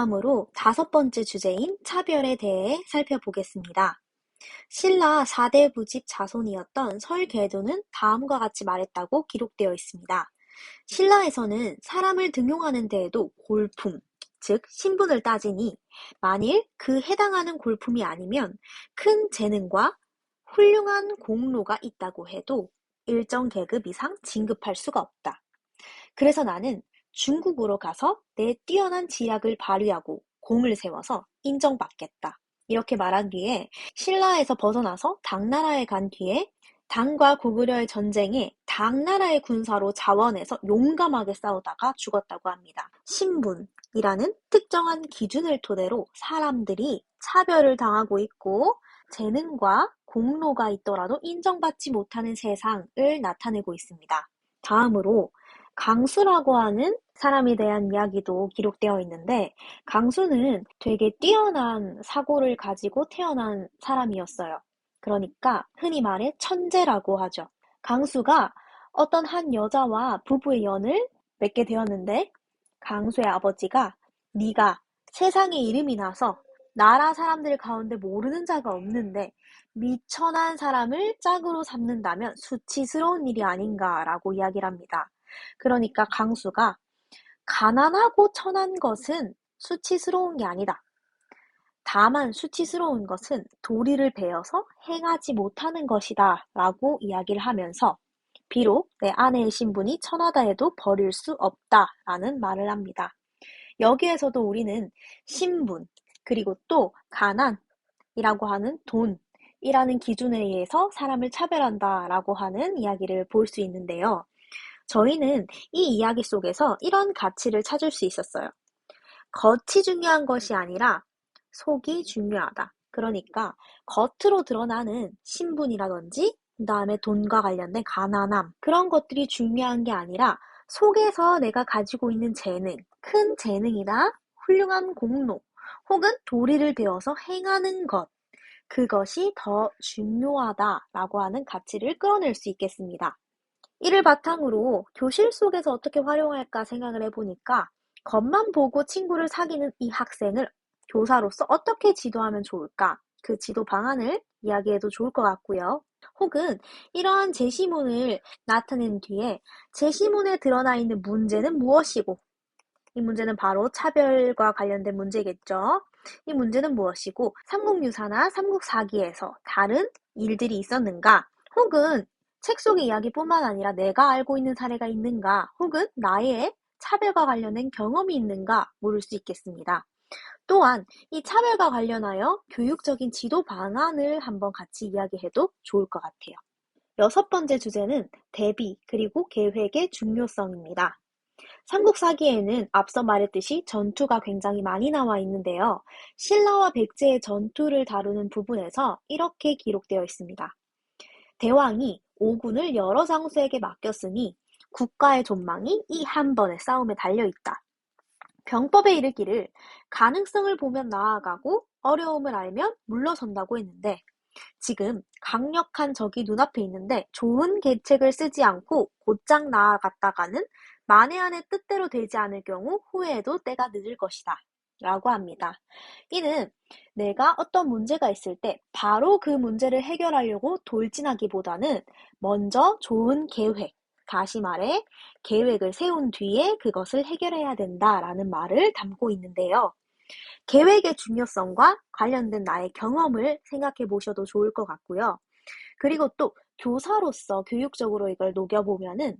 다음으로 5번째 주제인 차별에 대해 살펴보겠습니다. 신라 4대 부집 자손이었던 설궤도는 다음과 같이 말했다고 기록되어 있습니다. 신라에서는 사람을 등용하는 데에도 골품, 즉 신분을 따지니 만일 그 해당하는 골품이 아니면 큰 재능과 훌륭한 공로가 있다고 해도 일정 계급 이상 진급할 수가 없다. 그래서 나는 중국으로 가서 내 뛰어난 지략을 발휘하고 공을 세워서 인정받겠다. 이렇게 말한 뒤에 신라에서 벗어나서 당나라에 간 뒤에 당과 고구려의 전쟁에 당나라의 군사로 자원해서 용감하게 싸우다가 죽었다고 합니다. 신분이라는 특정한 기준을 토대로 사람들이 차별을 당하고 있고 재능과 공로가 있더라도 인정받지 못하는 세상을 나타내고 있습니다. 다음으로 강수라고 하는 사람에 대한 이야기도 기록되어 있는데 강수는 되게 뛰어난 사고를 가지고 태어난 사람이었어요. 그러니까 흔히 말해 천재라고 하죠. 강수가 어떤 한 여자와 부부의 연을 맺게 되었는데 강수의 아버지가 네가 세상에 이름이 나서 나라 사람들 가운데 모르는 자가 없는데 미천한 사람을 짝으로 삼는다면 수치스러운 일이 아닌가라고 이야기를 합니다. 그러니까 강수가 가난하고 천한 것은 수치스러운 게 아니다. 다만 수치스러운 것은 도리를 베어서 행하지 못하는 것이다 라고 이야기를 하면서 비록 내 아내의 신분이 천하다 해도 버릴 수 없다 라는 말을 합니다. 여기에서도 우리는 신분 그리고 또 가난이라고 하는 돈이라는 기준에 의해서 사람을 차별한다 라고 하는 이야기를 볼 수 있는데요. 저희는 이 이야기 속에서 이런 가치를 찾을 수 있었어요. 겉이 중요한 것이 아니라 속이 중요하다. 그러니까 겉으로 드러나는 신분이라든지 그다음에 돈과 관련된 가난함 그런 것들이 중요한 게 아니라 속에서 내가 가지고 있는 재능, 큰 재능이나 훌륭한 공로 혹은 도리를 배워서 행하는 것 그것이 더 중요하다라고 하는 가치를 끌어낼 수 있겠습니다. 이를 바탕으로 교실 속에서 어떻게 활용할까 생각을 해보니까 겉만 보고 친구를 사귀는 이 학생을 교사로서 어떻게 지도하면 좋을까? 그 지도 방안을 이야기해도 좋을 것 같고요. 혹은 이러한 제시문을 나타낸 뒤에 제시문에 드러나 있는 문제는 무엇이고 이 문제는 바로 차별과 관련된 문제겠죠. 이 문제는 무엇이고 삼국유사나 삼국사기에서 다른 일들이 있었는가? 혹은 책 속의 이야기뿐만 아니라 내가 알고 있는 사례가 있는가? 혹은 나의 차별과 관련된 경험이 있는가? 물을 수 있겠습니다. 또한 이 차별과 관련하여 교육적인 지도 방안을 한번 같이 이야기해도 좋을 것 같아요. 6번째 주제는 대비 그리고 계획의 중요성입니다. 삼국사기에는 앞서 말했듯이 전투가 굉장히 많이 나와 있는데요. 신라와 백제의 전투를 다루는 부분에서 이렇게 기록되어 있습니다. 대왕이 오군을 여러 장수에게 맡겼으니 국가의 존망이 이 한 번의 싸움에 달려있다. 병법에 이르기를 가능성을 보면 나아가고 어려움을 알면 물러선다고 했는데 지금 강력한 적이 눈앞에 있는데 좋은 계책을 쓰지 않고 곧장 나아갔다가는 만에 안의 뜻대로 되지 않을 경우 후회해도 때가 늦을 것이다. 라고 합니다. 이는 내가 어떤 문제가 있을 때 바로 그 문제를 해결하려고 돌진하기보다는 먼저 좋은 계획, 다시 말해 계획을 세운 뒤에 그것을 해결해야 된다라는 말을 담고 있는데요. 계획의 중요성과 관련된 나의 경험을 생각해 보셔도 좋을 것 같고요. 그리고 또 교사로서 교육적으로 이걸 녹여보면은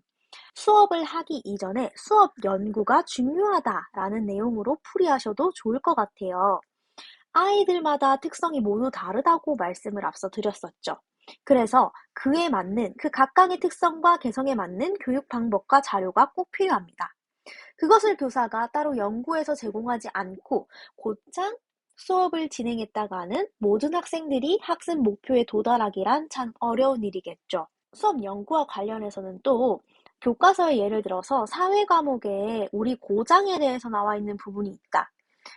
수업을 하기 이전에 수업 연구가 중요하다라는 내용으로 풀이하셔도 좋을 것 같아요. 아이들마다 특성이 모두 다르다고 말씀을 앞서 드렸었죠. 그래서 그에 맞는 그 각각의 특성과 개성에 맞는 교육 방법과 자료가 꼭 필요합니다. 그것을 교사가 따로 연구해서 제공하지 않고 곧장 수업을 진행했다가는 모든 학생들이 학습 목표에 도달하기란 참 어려운 일이겠죠. 수업 연구와 관련해서는 또 교과서에 예를 들어서 사회 과목에 우리 고장에 대해서 나와 있는 부분이 있다.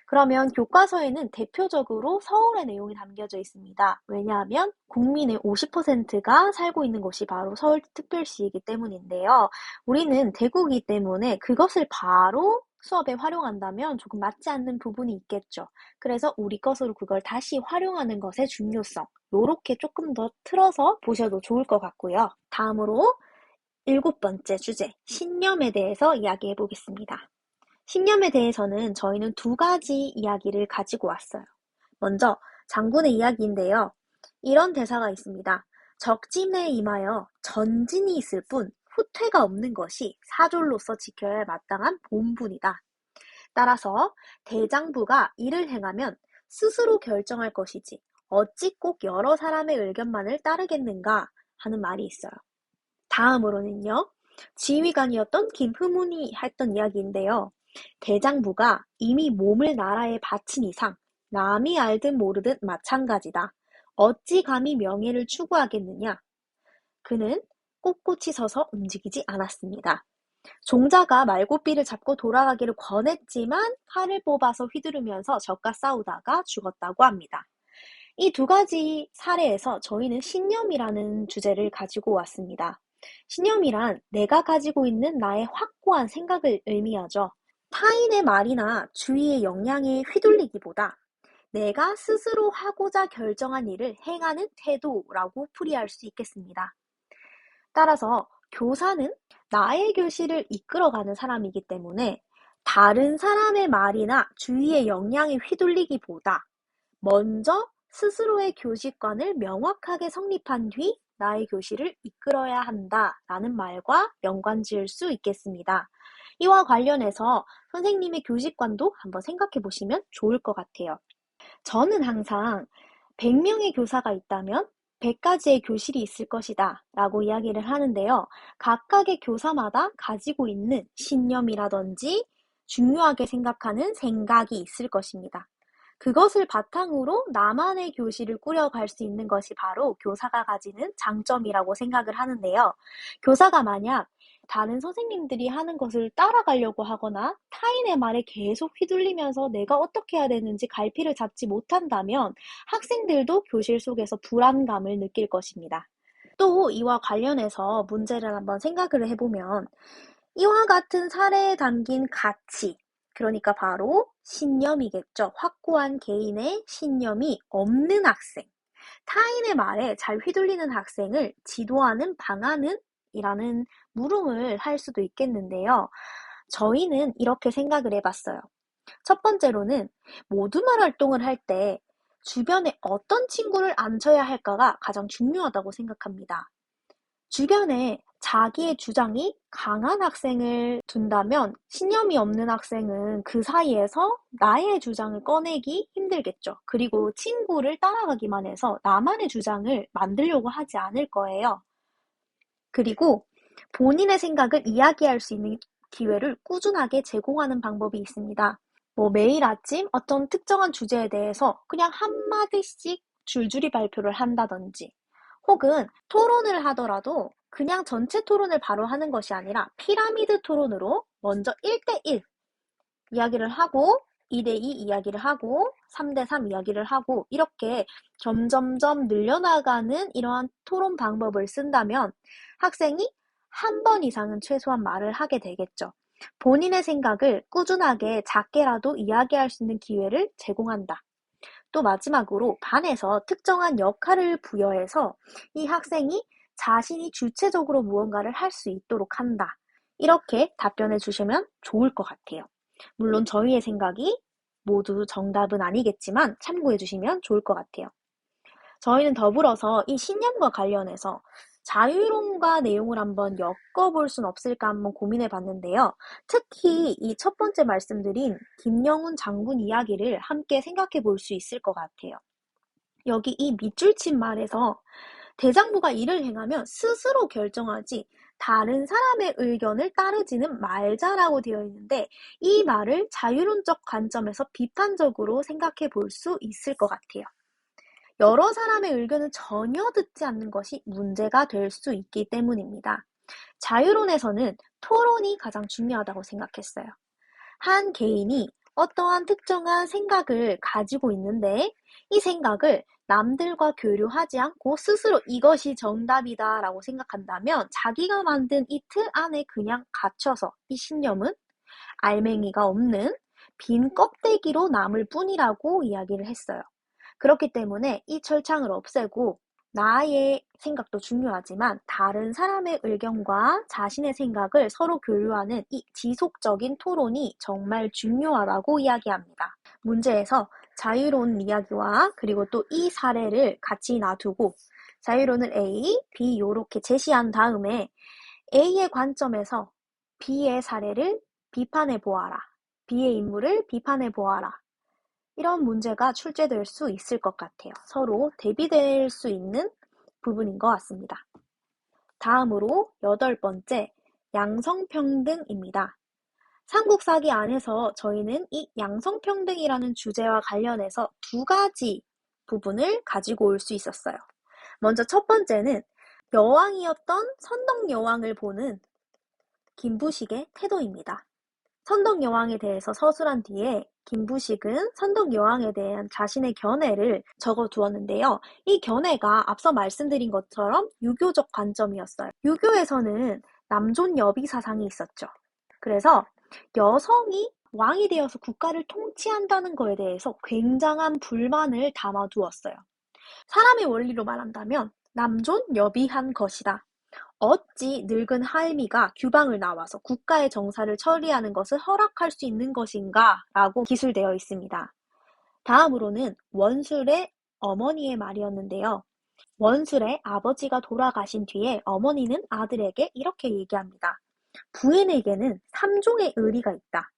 그러면 교과서에는 대표적으로 서울의 내용이 담겨져 있습니다. 왜냐하면 국민의 50%가 살고 있는 곳이 바로 서울특별시이기 때문인데요. 우리는 대구이기 때문에 그것을 바로 수업에 활용한다면 조금 맞지 않는 부분이 있겠죠. 그래서 우리 것으로 그걸 다시 활용하는 것의 중요성, 요렇게 조금 더 틀어서 보셔도 좋을 것 같고요. 다음으로 7번째 주제, 신념에 대해서 이야기해 보겠습니다. 신념에 대해서는 저희는 두 가지 이야기를 가지고 왔어요. 먼저 장군의 이야기인데요. 이런 대사가 있습니다. 적진에 임하여 전진이 있을 뿐 후퇴가 없는 것이 사졸로서 지켜야 할 마땅한 본분이다. 따라서 대장부가 이를 행하면 스스로 결정할 것이지 어찌 꼭 여러 사람의 의견만을 따르겠는가 하는 말이 있어요. 다음으로는요. 지휘관이었던 김흠훈이 했던 이야기인데요. 대장부가 이미 몸을 나라에 바친 이상 남이 알듯 모르듯 마찬가지다. 어찌 감히 명예를 추구하겠느냐. 그는 꼿꼿이 서서 움직이지 않았습니다. 종자가 말고삐를 잡고 돌아가기를 권했지만 칼을 뽑아서 휘두르면서 적과 싸우다가 죽었다고 합니다. 이 두 가지 사례에서 저희는 신념이라는 주제를 가지고 왔습니다. 신념이란 내가 가지고 있는 나의 확고한 생각을 의미하죠. 타인의 말이나 주위의 영향에 휘둘리기보다 내가 스스로 하고자 결정한 일을 행하는 태도라고 풀이할 수 있겠습니다. 따라서 교사는 나의 교실을 이끌어가는 사람이기 때문에 다른 사람의 말이나 주위의 영향에 휘둘리기보다 먼저 스스로의 교직관을 명확하게 성립한 뒤 나의 교실을 이끌어야 한다라는 말과 연관지을 수 있겠습니다. 이와 관련해서 선생님의 교직관도 한번 생각해 보시면 좋을 것 같아요. 저는 항상 100명의 교사가 있다면 100가지의 교실이 있을 것이다 라고 이야기를 하는데요. 각각의 교사마다 가지고 있는 신념이라든지 중요하게 생각하는 생각이 있을 것입니다. 그것을 바탕으로 나만의 교실을 꾸려갈 수 있는 것이 바로 교사가 가지는 장점이라고 생각을 하는데요. 교사가 만약 다른 선생님들이 하는 것을 따라가려고 하거나 타인의 말에 계속 휘둘리면서 내가 어떻게 해야 되는지 갈피를 잡지 못한다면 학생들도 교실 속에서 불안감을 느낄 것입니다. 또 이와 관련해서 문제를 한번 생각을 해보면 이와 같은 사례에 담긴 가치, 그러니까 바로 신념이겠죠. 확고한 개인의 신념이 없는 학생, 타인의 말에 잘 휘둘리는 학생을 지도하는 방안은? 이라는 물음을 할 수도 있겠는데요. 저희는 이렇게 생각을 해봤어요. 첫 번째로는 모두말 활동을 할 때 주변에 어떤 친구를 앉혀야 할까가 가장 중요하다고 생각합니다. 주변에 자기의 주장이 강한 학생을 둔다면 신념이 없는 학생은 그 사이에서 나의 주장을 꺼내기 힘들겠죠. 그리고 친구를 따라가기만 해서 나만의 주장을 만들려고 하지 않을 거예요. 그리고 본인의 생각을 이야기할 수 있는 기회를 꾸준하게 제공하는 방법이 있습니다. 매일 아침 어떤 특정한 주제에 대해서 그냥 한마디씩 줄줄이 발표를 한다든지 혹은 토론을 하더라도 그냥 전체 토론을 바로 하는 것이 아니라 피라미드 토론으로 먼저 1대1 이야기를 하고 2대2 이야기를 하고 3대3 이야기를 하고 이렇게 점점점 늘려나가는 이러한 토론 방법을 쓴다면 학생이 한 번 이상은 최소한 말을 하게 되겠죠. 본인의 생각을 꾸준하게 작게라도 이야기할 수 있는 기회를 제공한다. 또 마지막으로 반에서 특정한 역할을 부여해서 이 학생이 자신이 주체적으로 무언가를 할 수 있도록 한다. 이렇게 답변해 주시면 좋을 것 같아요. 물론 저희의 생각이 모두 정답은 아니겠지만 참고해 주시면 좋을 것 같아요. 저희는 더불어서 이 신념과 관련해서 자유론과 내용을 한번 엮어볼 순 없을까 한번 고민해 봤는데요. 특히 이 첫 번째 말씀드린 김영훈 장군 이야기를 함께 생각해 볼 수 있을 것 같아요. 여기 이 밑줄 친 말에서 대장부가 이를 행하면 스스로 결정하지 다른 사람의 의견을 따르지는 말자라고 되어 있는데 이 말을 자유론적 관점에서 비판적으로 생각해 볼 수 있을 것 같아요. 여러 사람의 의견을 전혀 듣지 않는 것이 문제가 될 수 있기 때문입니다. 자유론에서는 토론이 가장 중요하다고 생각했어요. 한 개인이 어떠한 특정한 생각을 가지고 있는데 이 생각을 남들과 교류하지 않고 스스로 이것이 정답이다 라고 생각한다면 자기가 만든 이 틀 안에 그냥 갇혀서 이 신념은 알맹이가 없는 빈 껍데기로 남을 뿐이라고 이야기를 했어요. 그렇기 때문에 이 철창을 없애고 나의 생각도 중요하지만 다른 사람의 의견과 자신의 생각을 서로 교류하는 이 지속적인 토론이 정말 중요하다고 이야기합니다. 문제에서 자유로운 이야기와 그리고 또 이 사례를 같이 놔두고 자유로는 A, B 요렇게 제시한 다음에 A의 관점에서 B의 사례를 비판해 보아라. B의 인물을 비판해 보아라. 이런 문제가 출제될 수 있을 것 같아요. 서로 대비될 수 있는 부분인 것 같습니다. 다음으로 8번째, 양성평등입니다. 삼국사기 안에서 저희는 이 양성평등이라는 주제와 관련해서 두 가지 부분을 가지고 올 수 있었어요. 먼저 첫 번째는 여왕이었던 선덕여왕을 보는 김부식의 태도입니다. 선덕여왕에 대해서 서술한 뒤에 김부식은 선덕여왕에 대한 자신의 견해를 적어두었는데요. 이 견해가 앞서 말씀드린 것처럼 유교적 관점이었어요. 유교에서는 남존여비 사상이 있었죠. 그래서 여성이 왕이 되어서 국가를 통치한다는 것에 대해서 굉장한 불만을 담아두었어요. 사람의 원리로 말한다면 남존여비한 것이다. 어찌 늙은 할미가 규방을 나와서 국가의 정사를 처리하는 것을 허락할 수 있는 것인가? 라고 기술되어 있습니다. 다음으로는 원술의 어머니의 말이었는데요. 원술의 아버지가 돌아가신 뒤에 어머니는 아들에게 이렇게 얘기합니다. 부인에게는 3종의 의리가 있다.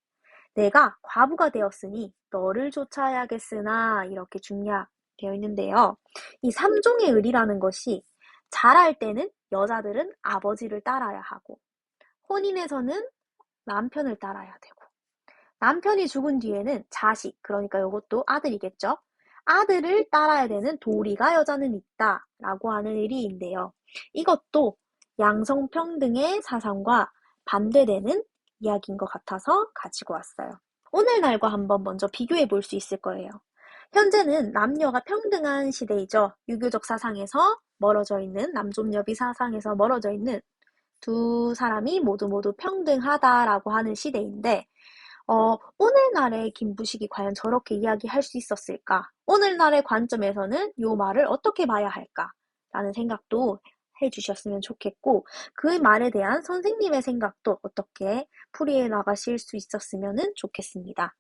내가 과부가 되었으니 너를 쫓아야겠으나 이렇게 중략되어 있는데요. 이 3종의 의리라는 것이 잘할 때는 여자들은 아버지를 따라야 하고 혼인에서는 남편을 따라야 되고 남편이 죽은 뒤에는 자식, 그러니까 이것도 아들이겠죠. 아들을 따라야 되는 도리가 여자는 있다 라고 하는 의리인데요. 이것도 양성평등의 사상과 반대되는 이야기인 것 같아서 가지고 왔어요. 오늘날과 한번 먼저 비교해 볼 수 있을 거예요. 현재는 남녀가 평등한 시대이죠. 유교적 사상에서 멀어져 있는, 남존여비 사상에서 멀어져 있는 두 사람이 모두 평등하다라고 하는 시대인데 오늘날의 김부식이 과연 저렇게 이야기할 수 있었을까? 오늘날의 관점에서는 이 말을 어떻게 봐야 할까? 라는 생각도 해주셨으면 좋겠고 그 말에 대한 선생님의 생각도 어떻게 풀이해 나가실 수 있었으면 좋겠습니다.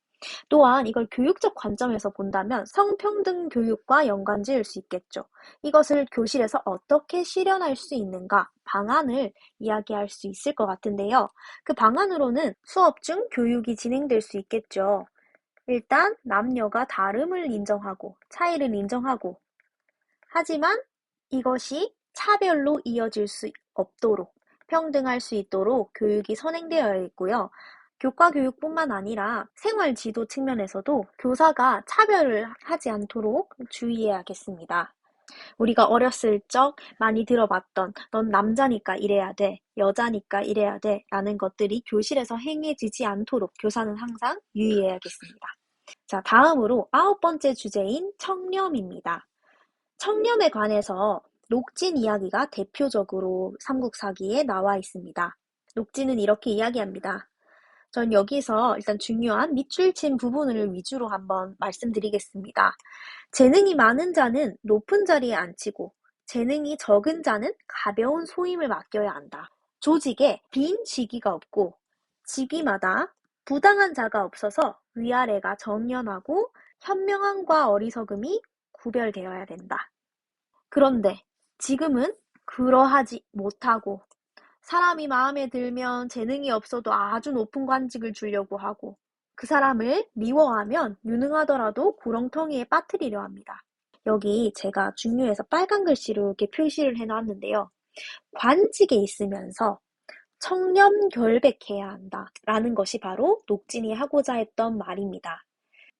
또한 이걸 교육적 관점에서 본다면 성평등 교육과 연관지을 수 있겠죠. 이것을 교실에서 어떻게 실현할 수 있는가 방안을 이야기할 수 있을 것 같은데요. 그 방안으로는 수업 중 교육이 진행될 수 있겠죠. 일단 남녀가 다름을 인정하고 차이를 인정하고 하지만 이것이 차별로 이어질 수 없도록 평등할 수 있도록 교육이 선행되어 있고요. 교과 교육뿐만 아니라 생활 지도 측면에서도 교사가 차별을 하지 않도록 주의해야겠습니다. 우리가 어렸을 적 많이 들어봤던 넌 남자니까 이래야 돼, 여자니까 이래야 돼 라는 것들이 교실에서 행해지지 않도록 교사는 항상 유의해야겠습니다. 자, 다음으로 9번째 주제인 청렴입니다. 청렴에 관해서 녹진 이야기가 대표적으로 삼국사기에 나와 있습니다. 녹진은 이렇게 이야기합니다. 전 여기서 일단 중요한 밑줄 친 부분을 위주로 한번 말씀드리겠습니다. 재능이 많은 자는 높은 자리에 앉히고 재능이 적은 자는 가벼운 소임을 맡겨야 한다. 조직에 빈 직위가 없고 직위마다 부당한 자가 없어서 위아래가 정연하고 현명함과 어리석음이 구별되어야 된다. 그런데 지금은 그러하지 못하고 사람이 마음에 들면 재능이 없어도 아주 높은 관직을 주려고 하고 그 사람을 미워하면 유능하더라도 구렁텅이에 빠뜨리려 합니다. 여기 제가 중요해서 빨간 글씨로 이렇게 표시를 해놨는데요. 관직에 있으면서 청렴결백해야 한다 라는 것이 바로 녹진이 하고자 했던 말입니다.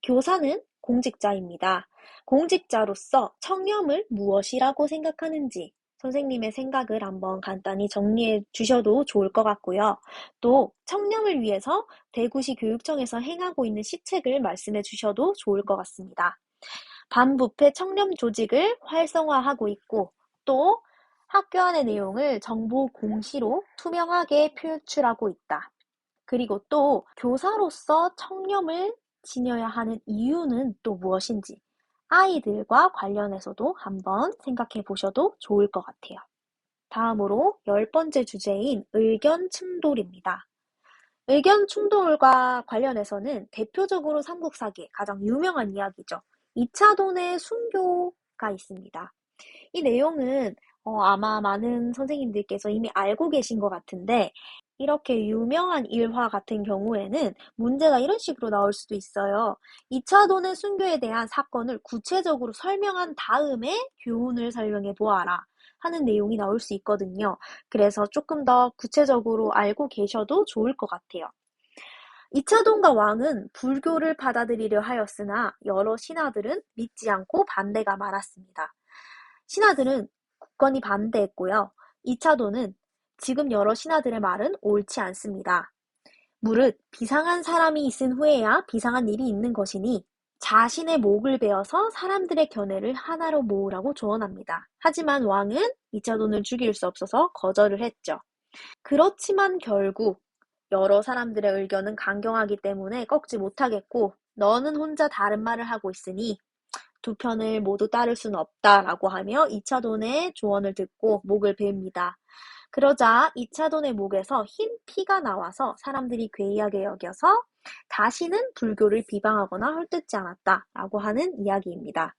교사는 공직자입니다. 공직자로서 청렴을 무엇이라고 생각하는지 선생님의 생각을 한번 간단히 정리해 주셔도 좋을 것 같고요. 또 청렴을 위해서 대구시 교육청에서 행하고 있는 시책을 말씀해 주셔도 좋을 것 같습니다. 반부패 청렴 조직을 활성화하고 있고 또 학교 안의 내용을 정보 공시로 투명하게 표출하고 있다. 그리고 또 교사로서 청렴을 지녀야 하는 이유는 또 무엇인지 아이들과 관련해서도 한번 생각해 보셔도 좋을 것 같아요. 다음으로 10번째 주제인 의견 충돌입니다. 의견 충돌과 관련해서는 대표적으로 삼국사기의 가장 유명한 이야기죠. 2차 돈의 순교가 있습니다. 이 내용은 아마 많은 선생님들께서 이미 알고 계신 것 같은데 이렇게 유명한 일화 같은 경우에는 문제가 이런 식으로 나올 수도 있어요. 2차 돈의 순교에 대한 사건을 구체적으로 설명한 다음에 교훈을 설명해 보아라 하는 내용이 나올 수 있거든요. 그래서 조금 더 구체적으로 알고 계셔도 좋을 것 같아요. 이차돈과 왕은 불교를 받아들이려 하였으나 여러 신하들은 믿지 않고 반대가 많았습니다. 신하들은 굳건히 반대했고요. 이차돈은 지금 여러 신하들의 말은 옳지 않습니다. 무릇 비상한 사람이 있은 후에야 비상한 일이 있는 것이니 자신의 목을 베어서 사람들의 견해를 하나로 모으라고 조언합니다. 하지만 왕은 이차돈을 죽일 수 없어서 거절을 했죠. 그렇지만 결국 여러 사람들의 의견은 강경하기 때문에 꺾지 못하겠고 너는 혼자 다른 말을 하고 있으니 두 편을 모두 따를 수는 없다라고 하며 이차돈의 조언을 듣고 목을 베입니다. 그러자 이차돈의 목에서 흰 피가 나와서 사람들이 괴이하게 여겨서 다시는 불교를 비방하거나 헐뜯지 않았다라고 하는 이야기입니다.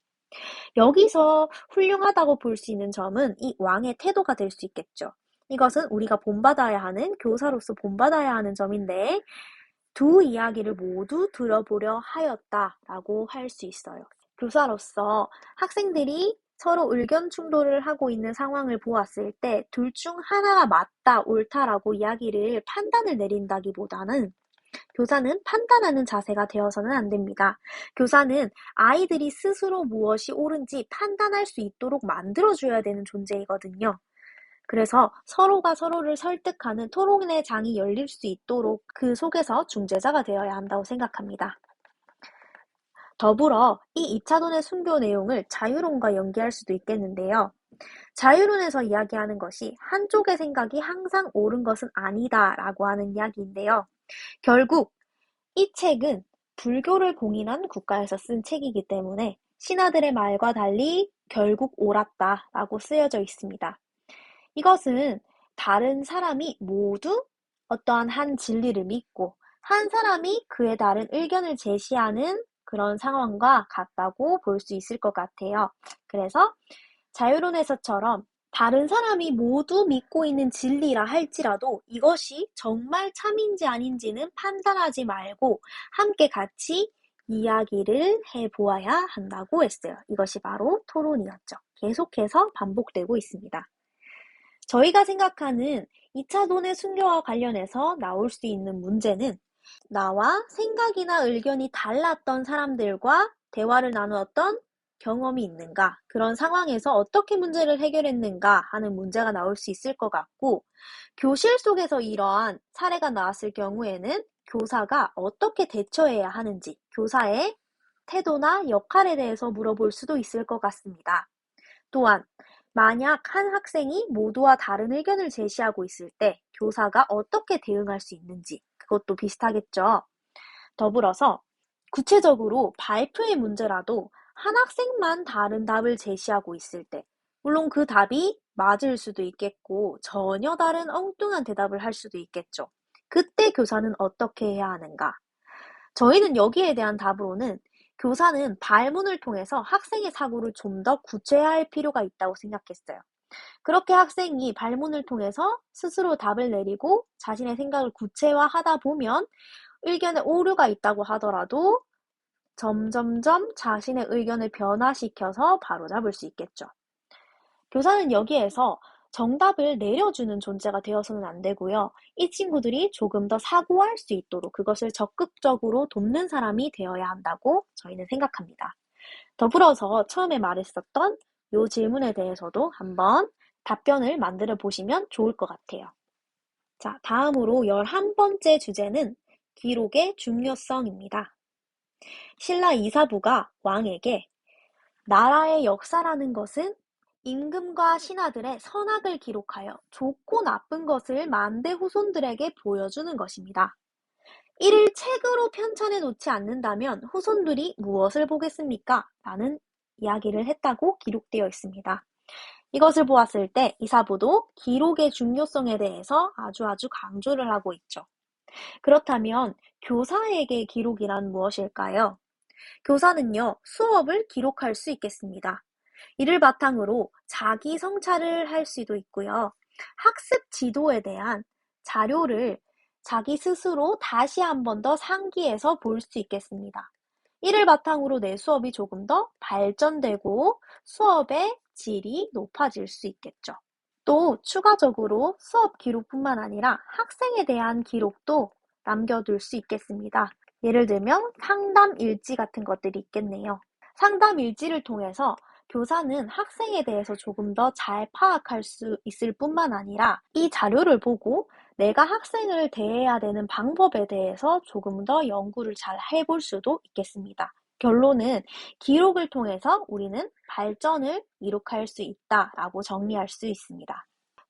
여기서 훌륭하다고 볼 수 있는 점은 이 왕의 태도가 될 수 있겠죠. 이것은 우리가 본받아야 하는, 교사로서 본받아야 하는 점인데 두 이야기를 모두 들어보려 하였다라고 할 수 있어요. 교사로서 학생들이 서로 의견 충돌을 하고 있는 상황을 보았을 때 둘 중 하나가 맞다, 옳다라고 이야기를 판단을 내린다기보다는 교사는 판단하는 자세가 되어서는 안 됩니다. 교사는 아이들이 스스로 무엇이 옳은지 판단할 수 있도록 만들어줘야 되는 존재이거든요. 그래서 서로가 서로를 설득하는 토론의 장이 열릴 수 있도록 그 속에서 중재자가 되어야 한다고 생각합니다. 더불어 이 2차돈의 순교 내용을 자유론과 연계할 수도 있겠는데요. 자유론에서 이야기하는 것이 한쪽의 생각이 항상 옳은 것은 아니다라고 하는 이야기인데요. 결국 이 책은 불교를 공인한 국가에서 쓴 책이기 때문에 신하들의 말과 달리 결국 옳았다라고 쓰여져 있습니다. 이것은 다른 사람이 모두 어떠한 한 진리를 믿고 한 사람이 그에 다른 의견을 제시하는 그런 상황과 같다고 볼 수 있을 것 같아요. 그래서 자유론에서처럼 다른 사람이 모두 믿고 있는 진리라 할지라도 이것이 정말 참인지 아닌지는 판단하지 말고 함께 같이 이야기를 해보아야 한다고 했어요. 이것이 바로 토론이었죠. 계속해서 반복되고 있습니다. 저희가 생각하는 2차 돈의 순교와 관련해서 나올 수 있는 문제는 나와 생각이나 의견이 달랐던 사람들과 대화를 나누었던 경험이 있는가, 그런 상황에서 어떻게 문제를 해결했는가 하는 문제가 나올 수 있을 것 같고, 교실 속에서 이러한 사례가 나왔을 경우에는 교사가 어떻게 대처해야 하는지, 교사의 태도나 역할에 대해서 물어볼 수도 있을 것 같습니다. 또한 만약 한 학생이 모두와 다른 의견을 제시하고 있을 때 교사가 어떻게 대응할 수 있는지 그것도 비슷하겠죠. 더불어서 구체적으로 발표의 문제라도 한 학생만 다른 답을 제시하고 있을 때 물론 그 답이 맞을 수도 있겠고 전혀 다른 엉뚱한 대답을 할 수도 있겠죠. 그때 교사는 어떻게 해야 하는가? 저희는 여기에 대한 답으로는 교사는 발문을 통해서 학생의 사고를 좀 더 구체화할 필요가 있다고 생각했어요. 그렇게 학생이 발문을 통해서 스스로 답을 내리고 자신의 생각을 구체화하다 보면 의견에 오류가 있다고 하더라도 점점점 자신의 의견을 변화시켜서 바로잡을 수 있겠죠. 교사는 여기에서 정답을 내려주는 존재가 되어서는 안 되고요. 이 친구들이 조금 더 사고할 수 있도록 그것을 적극적으로 돕는 사람이 되어야 한다고 저희는 생각합니다. 더불어서 처음에 말했었던 이 질문에 대해서도 한번 답변을 만들어 보시면 좋을 것 같아요. 자, 다음으로 11번째 주제는 기록의 중요성입니다. 신라 이사부가 왕에게 나라의 역사라는 것은 임금과 신하들의 선악을 기록하여 좋고 나쁜 것을 만대 후손들에게 보여주는 것입니다. 이를 책으로 편찬해 놓지 않는다면 후손들이 무엇을 보겠습니까? 라는 이야기를 했다고 기록되어 있습니다. 이것을 보았을 때 이사부도 기록의 중요성에 대해서 아주 강조를 하고 있죠. 그렇다면 교사에게 기록이란 무엇일까요? 교사는요, 수업을 기록할 수 있겠습니다. 이를 바탕으로 자기 성찰을 할 수도 있고요. 학습 지도에 대한 자료를 자기 스스로 다시 한 번 더 상기해서 볼 수 있겠습니다. 이를 바탕으로 내 수업이 조금 더 발전되고 수업의 질이 높아질 수 있겠죠. 또 추가적으로 수업 기록뿐만 아니라 학생에 대한 기록도 남겨둘 수 있겠습니다. 예를 들면 상담 일지 같은 것들이 있겠네요. 상담 일지를 통해서 교사는 학생에 대해서 조금 더 잘 파악할 수 있을 뿐만 아니라 이 자료를 보고 내가 학생을 대해야 되는 방법에 대해서 조금 더 연구를 잘 해볼 수도 있겠습니다. 결론은 기록을 통해서 우리는 발전을 이룩할 수 있다라고 정리할 수 있습니다.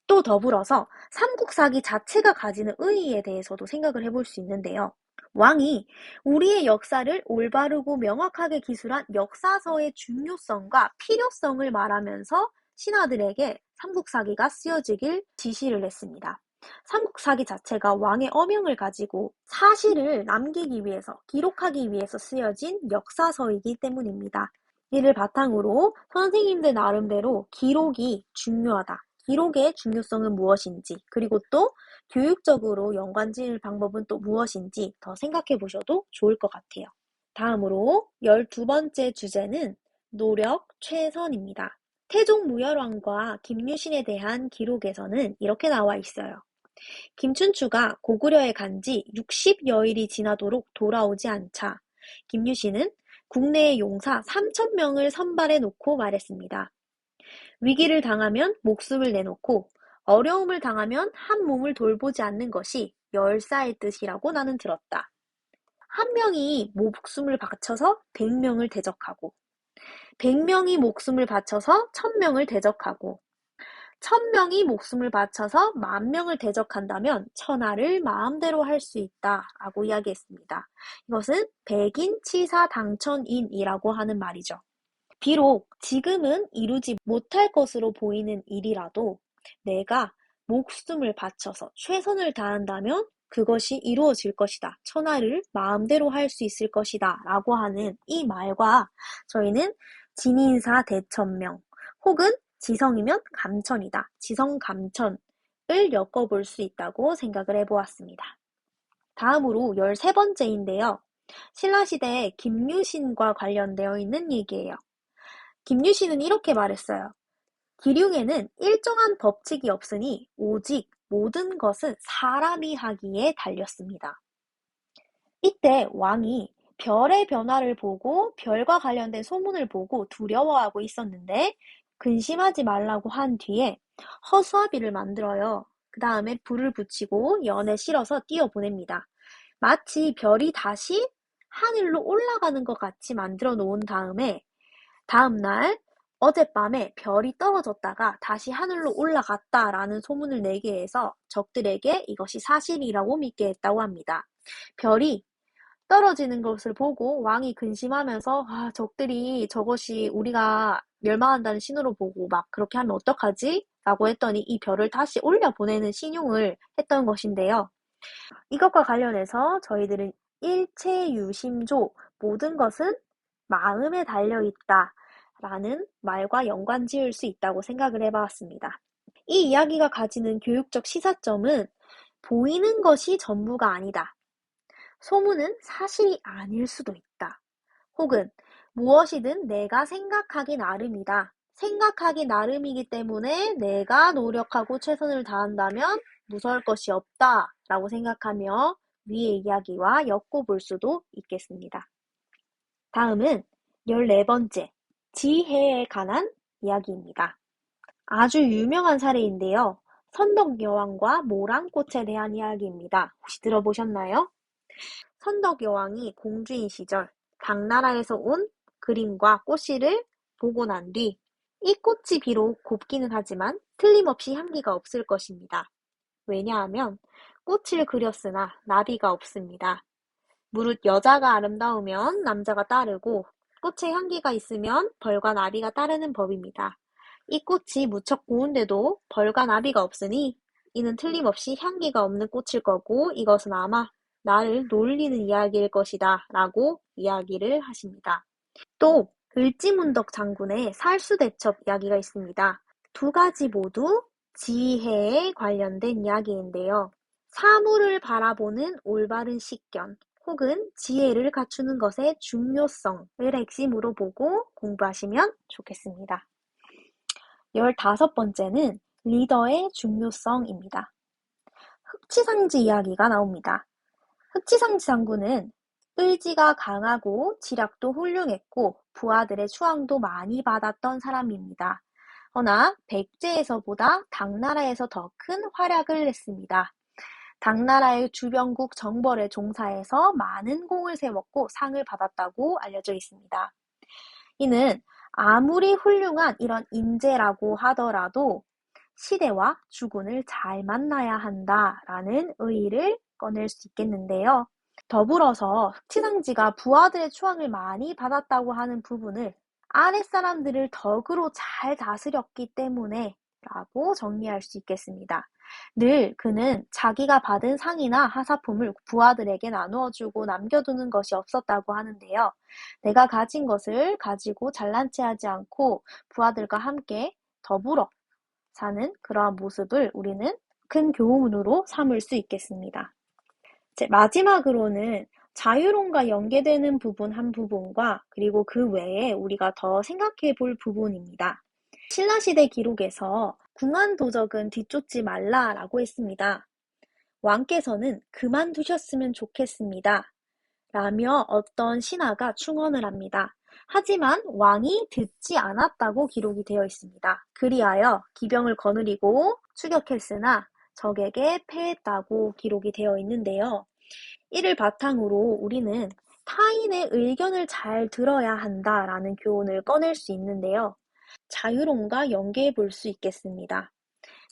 또 더불어서 삼국사기 자체가 가지는 의의에 대해서도 생각을 해볼 수 있는데요. 왕이 우리의 역사를 올바르고 명확하게 기술한 역사서의 중요성과 필요성을 말하면서 신하들에게 삼국사기가 쓰여지길 지시를 했습니다. 삼국사기 자체가 왕의 어명을 가지고 사실을 남기기 위해서, 기록하기 위해서 쓰여진 역사서이기 때문입니다. 이를 바탕으로 선생님들 나름대로 기록이 중요하다. 기록의 중요성은 무엇인지, 그리고 또 교육적으로 연관 지을 방법은 또 무엇인지 더 생각해 보셔도 좋을 것 같아요. 다음으로 12번째 주제는 노력, 최선입니다. 태종 무열왕과 김유신에 대한 기록에서는 이렇게 나와 있어요. 김춘추가 고구려에 간 지 60여일이 지나도록 돌아오지 않자 김유신은 국내의 용사 3,000명을 선발해 놓고 말했습니다. 위기를 당하면 목숨을 내놓고 어려움을 당하면 한 몸을 돌보지 않는 것이 열사의 뜻이라고 나는 들었다. 한 명이 목숨을 바쳐서 100명을 대적하고 100명이 목숨을 바쳐서 1000명을 대적하고 1000명이 목숨을 바쳐서 10,000명을 대적한다면 천하를 마음대로 할 수 있다라고 이야기했습니다. 이것은 백인치사당천인이라고 하는 말이죠. 비록 지금은 이루지 못할 것으로 보이는 일이라도 내가 목숨을 바쳐서 최선을 다한다면 그것이 이루어질 것이다. 천하를 마음대로 할 수 있을 것이다. 라고 하는 이 말과 저희는 진인사 대천명 혹은 지성이면 감천이다. 지성감천을 엮어볼 수 있다고 생각을 해보았습니다. 다음으로 13번째인데요. 신라시대 김유신과 관련되어 있는 얘기예요. 김유신은 이렇게 말했어요. 기륭에는 일정한 법칙이 없으니 오직 모든 것은 사람이 하기에 달렸습니다. 이때 왕이 별의 변화를 보고 별과 관련된 소문을 보고 두려워하고 있었는데 근심하지 말라고 한 뒤에 허수아비를 만들어요. 그 다음에 불을 붙이고 연에 실어서 띄어보냅니다. 마치 별이 다시 하늘로 올라가는 것 같이 만들어 놓은 다음에 다음날 어젯밤에 별이 떨어졌다가 다시 하늘로 올라갔다라는 소문을 내게 해서 적들에게 이것이 사실이라고 믿게 했다고 합니다. 별이 떨어지는 것을 보고 왕이 근심하면서 적들이 저것이 우리가 멸망한다는 신호로 보고 막 그렇게 하면 어떡하지? 라고 했더니 이 별을 다시 올려보내는 신용을 했던 것인데요. 이것과 관련해서 저희들은 일체유심조 모든 것은 마음에 달려있다 라는 말과 연관 지을 수 있다고 생각을 해봤습니다. 이 이야기가 가지는 교육적 시사점은 보이는 것이 전부가 아니다. 소문은 사실이 아닐 수도 있다. 혹은 무엇이든 내가 생각하기 나름이다. 생각하기 나름이기 때문에 내가 노력하고 최선을 다한다면 무서울 것이 없다 라고 생각하며 위의 이야기와 엮어볼 수도 있겠습니다. 다음은 14번째, 지혜에 관한 이야기입니다. 아주 유명한 사례인데요. 선덕여왕과 모란꽃에 대한 이야기입니다. 혹시 들어보셨나요? 선덕여왕이 공주인 시절 당나라에서 온 그림과 꽃씨를 보고 난 뒤 이 꽃이 비록 곱기는 하지만 틀림없이 향기가 없을 것입니다. 왜냐하면 꽃을 그렸으나 나비가 없습니다. 무릇 여자가 아름다우면 남자가 따르고 꽃의 향기가 있으면 벌과 나비가 따르는 법입니다. 이 꽃이 무척 고운데도 벌과 나비가 없으니 이는 틀림없이 향기가 없는 꽃일 거고 이것은 아마 나를 놀리는 이야기일 것이다 라고 이야기를 하십니다. 또 을지문덕 장군의 살수대첩 이야기가 있습니다. 두 가지 모두 지혜에 관련된 이야기인데요. 사물을 바라보는 올바른 식견 혹은 지혜를 갖추는 것의 중요성을 핵심으로 보고 공부하시면 좋겠습니다. 15번째는 리더의 중요성입니다. 흑치상지 이야기가 나옵니다. 흑치상지 장군은 의지가 강하고 지략도 훌륭했고 부하들의 추앙도 많이 받았던 사람입니다. 허나 백제에서보다 당나라에서 더 큰 활약을 했습니다. 당나라의 주변국 정벌에 종사해서 많은功을 세웠고 상을 받았다고 알려져 있습니다. 이는 아무리 훌륭한 이런 인재라고 하더라도 시대와 주군을 잘 만나야 한다라는 의의를 꺼낼 수 있겠는데요. 더불어서 흑치상지가 부하들의 추앙을 많이 받았다고 하는 부분을 아랫사람들을 덕으로 잘 다스렸기 때문에 라고 정리할 수 있겠습니다. 늘 그는 자기가 받은 상이나 하사품을 부하들에게 나누어주고 남겨두는 것이 없었다고 하는데요. 내가 가진 것을 가지고 잘난 체 하지 않고 부하들과 함께 더불어 사는 그러한 모습을 우리는 큰 교훈으로 삼을 수 있겠습니다. 마지막으로는 자유론과 연계되는 부분 한 부분과 그리고 그 외에 우리가 더 생각해 볼 부분입니다. 신라시대 기록에서 궁한도적은 뒤쫓지 말라라고 했습니다. 왕께서는 그만두셨으면 좋겠습니다. 라며 어떤 신하가 충언을 합니다. 하지만 왕이 듣지 않았다고 기록이 되어 있습니다. 그리하여 기병을 거느리고 추격했으나 적에게 패했다고 기록이 되어 있는데요. 이를 바탕으로 우리는 타인의 의견을 잘 들어야 한다라는 교훈을 꺼낼 수 있는데요. 자유론과 연계해 볼 수 있겠습니다.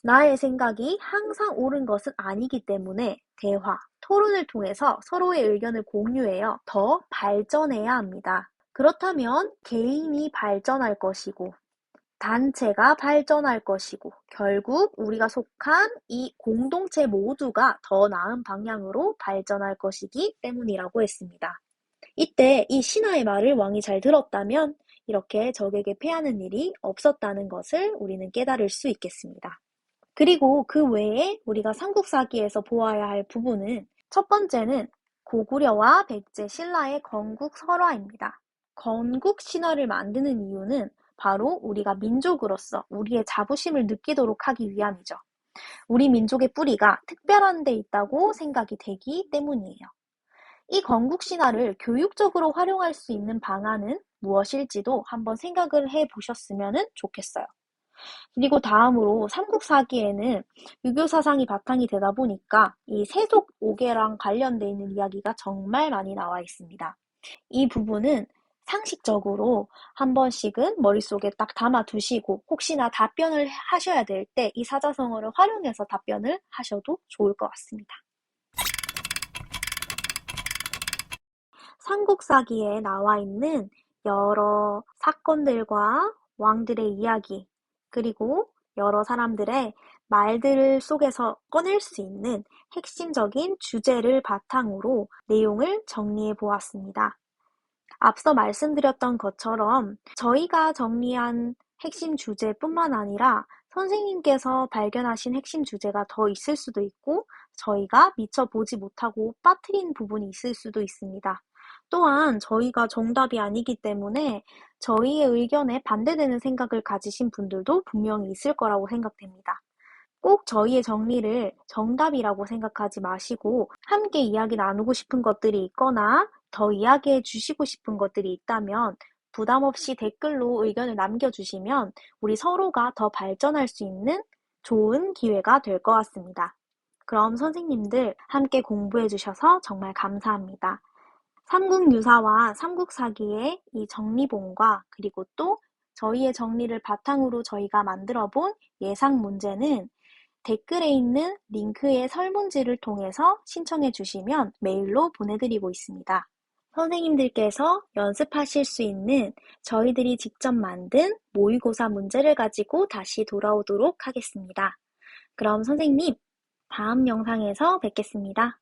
나의 생각이 항상 옳은 것은 아니기 때문에 대화, 토론을 통해서 서로의 의견을 공유해서 더 발전해야 합니다. 그렇다면 개인이 발전할 것이고 단체가 발전할 것이고 결국 우리가 속한 이 공동체 모두가 더 나은 방향으로 발전할 것이기 때문이라고 했습니다. 이때 이 신하의 말을 왕이 잘 들었다면 이렇게 적에게 패하는 일이 없었다는 것을 우리는 깨달을 수 있겠습니다. 그리고 그 외에 우리가 삼국사기에서 보아야 할 부분은 첫 번째는 고구려와 백제, 신라의 건국설화입니다. 건국신화를 만드는 이유는 바로 우리가 민족으로서 우리의 자부심을 느끼도록 하기 위함이죠. 우리 민족의 뿌리가 특별한 데 있다고 생각이 되기 때문이에요. 이 건국신화를 교육적으로 활용할 수 있는 방안은 무엇일지도 한번 생각을 해보셨으면 좋겠어요. 그리고 다음으로 삼국사기에는 유교 사상이 바탕이 되다 보니까 이 세속 5개랑 관련돼 있는 이야기가 정말 많이 나와 있습니다. 이 부분은 상식적으로 한 번씩은 머릿속에 딱 담아두시고 혹시나 답변을 하셔야 될 때 이 사자성어를 활용해서 답변을 하셔도 좋을 것 같습니다. 삼국사기에 나와 있는 여러 사건들과 왕들의 이야기, 그리고 여러 사람들의 말들 속에서 꺼낼 수 있는 핵심적인 주제를 바탕으로 내용을 정리해 보았습니다. 앞서 말씀드렸던 것처럼 저희가 정리한 핵심 주제뿐만 아니라 선생님께서 발견하신 핵심 주제가 더 있을 수도 있고 저희가 미처 보지 못하고 빠뜨린 부분이 있을 수도 있습니다. 또한 저희가 정답이 아니기 때문에 저희의 의견에 반대되는 생각을 가지신 분들도 분명히 있을 거라고 생각됩니다. 꼭 저희의 정리를 정답이라고 생각하지 마시고 함께 이야기 나누고 싶은 것들이 있거나 더 이야기해 주시고 싶은 것들이 있다면 부담 없이 댓글로 의견을 남겨주시면 우리 서로가 더 발전할 수 있는 좋은 기회가 될 것 같습니다. 그럼 선생님들 함께 공부해 주셔서 정말 감사합니다. 삼국유사와 삼국사기의 이 정리본과 그리고 또 저희의 정리를 바탕으로 저희가 만들어 본 예상 문제는 댓글에 있는 링크의 설문지를 통해서 신청해 주시면 메일로 보내드리고 있습니다. 선생님들께서 연습하실 수 있는 저희들이 직접 만든 모의고사 문제를 가지고 다시 돌아오도록 하겠습니다. 그럼 선생님, 다음 영상에서 뵙겠습니다.